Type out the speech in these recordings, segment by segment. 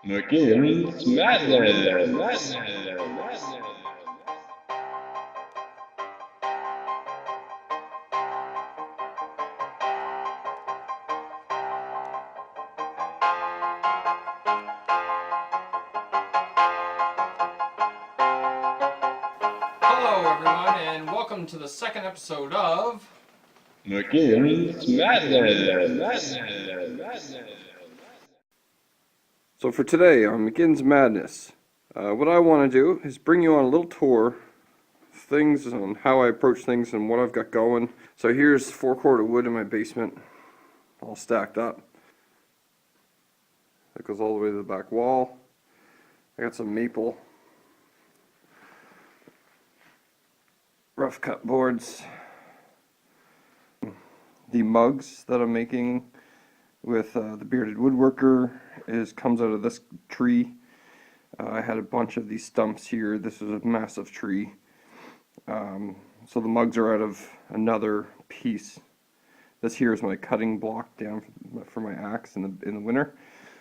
McGinn's Madness. Hello, everyone, and welcome to the second episode of McGinn's Madness. So for today on McGinn's Madness, what I want to do is bring you on a little tour of things on how I approach things and what I've got going. So here's 4 cord of wood in my basement, all stacked up. That goes all the way to the back wall. I got some maple rough cut boards. The mugs that I'm making with the bearded woodworker comes out of this tree. I had a bunch of these stumps here. This is a massive tree. So the mugs are out of another piece. This here is my cutting block down for my axe in the winter,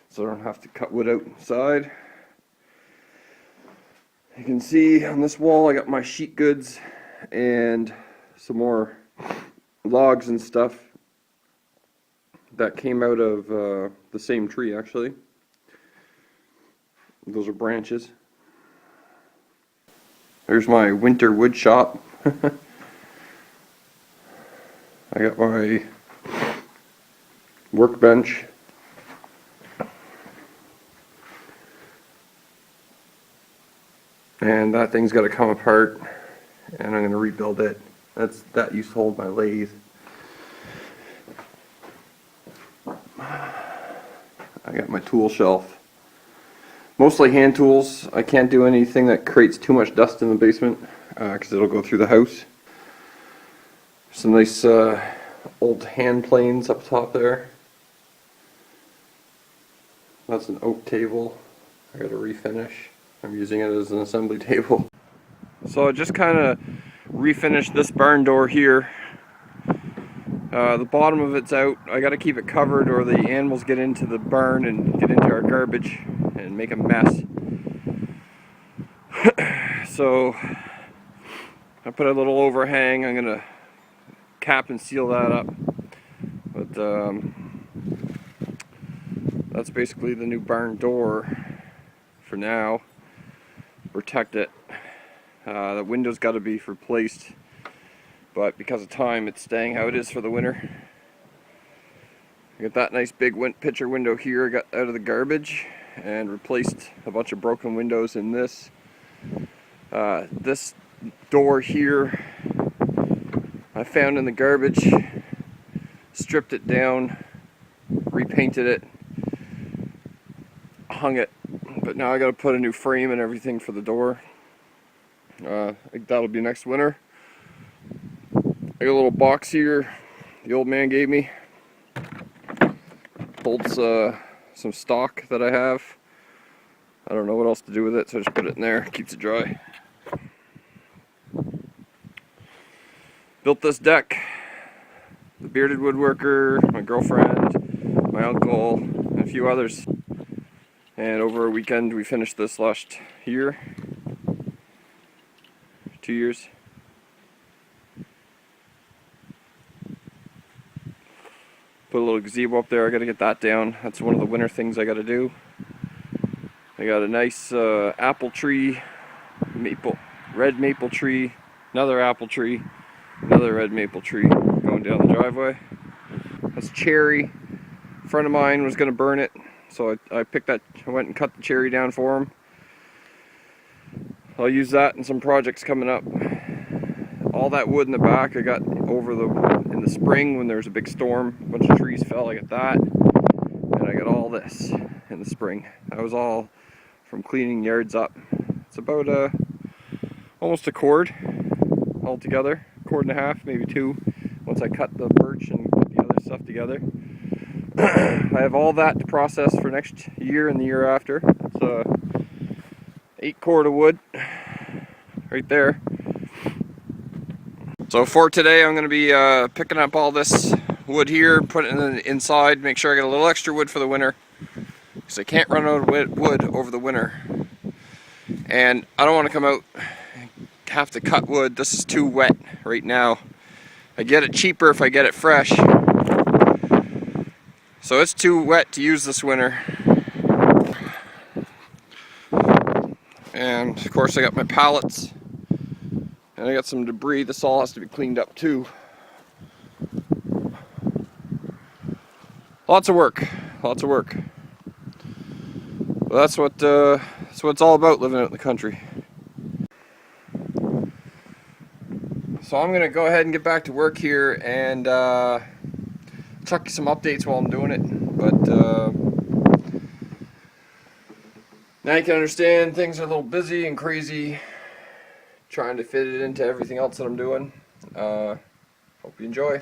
so I don't have to cut wood outside. You can see on this wall I got my sheet goods and some more logs and stuff that came out of the same tree, actually. Those are branches. There's my winter wood shop. I got my workbench. And that thing's got to come apart, and I'm going to rebuild it. That used to hold my lathe. I got my tool shelf. Mostly hand tools. I can't do anything that creates too much dust in the basement because it'll go through the house. Some nice old hand planes up top there. That's an oak table. I got to refinish. I'm using it as an assembly table. So I just kind of refinished this barn door here. The bottom of it's out. I got to keep it covered or the animals get into the barn and get into our garbage and make a mess. So I put a little overhang. I'm going to cap and seal that up. But that's basically the new barn door for now. Protect it. The window's got to be replaced, but because of time it's staying how it is for the winter. I got that nice big picture window here I got out of the garbage and replaced a bunch of broken windows in this. This door here I found in the garbage, stripped it down, repainted it, hung it, but now I got to put a new frame and everything for the door. I think that'll be next winter. I got a little box here the old man gave me. Holds some stock that I have. I don't know what else to do with it, so I just put it in there. Keeps it dry. Built this deck. The bearded woodworker, my girlfriend, my uncle, and a few others. And over a weekend we finished this last year. 2 years. Put a little gazebo up there. I got to get that down. That's one of the winter things I got to do. I got a nice apple tree, red maple tree, another apple tree, another red maple tree going down the driveway. That's cherry. A friend of mine was going to burn it, so I picked that. I went and cut the cherry down for him. I'll use that in some projects coming up. All that wood in the back I got in the spring when there was a big storm. A bunch of trees fell. I got that, and I got all this in the spring. That was all from cleaning yards up. It's about almost a cord altogether, cord and a half, maybe 2. Once I cut the birch and put the other stuff together. I have all that to process for next year and the year after. It's 8 cord of wood right there. So for today I'm going to be picking up all this wood here, put it inside, make sure I get a little extra wood for the winter. because I can't run out of wood over the winter. And I don't want to come out and have to cut wood. This is too wet right now. I get it cheaper if I get it fresh. So it's too wet to use this winter. And of course I got my pallets. And I got some debris. This all has to be cleaned up too. Lots of work. Lots of work. But that's what it's all about, living out in the country. So I'm gonna go ahead and get back to work here and chuck you some updates while I'm doing it. But now you can understand things are a little busy and crazy, trying to fit it into everything else that I'm doing. Hope you enjoy.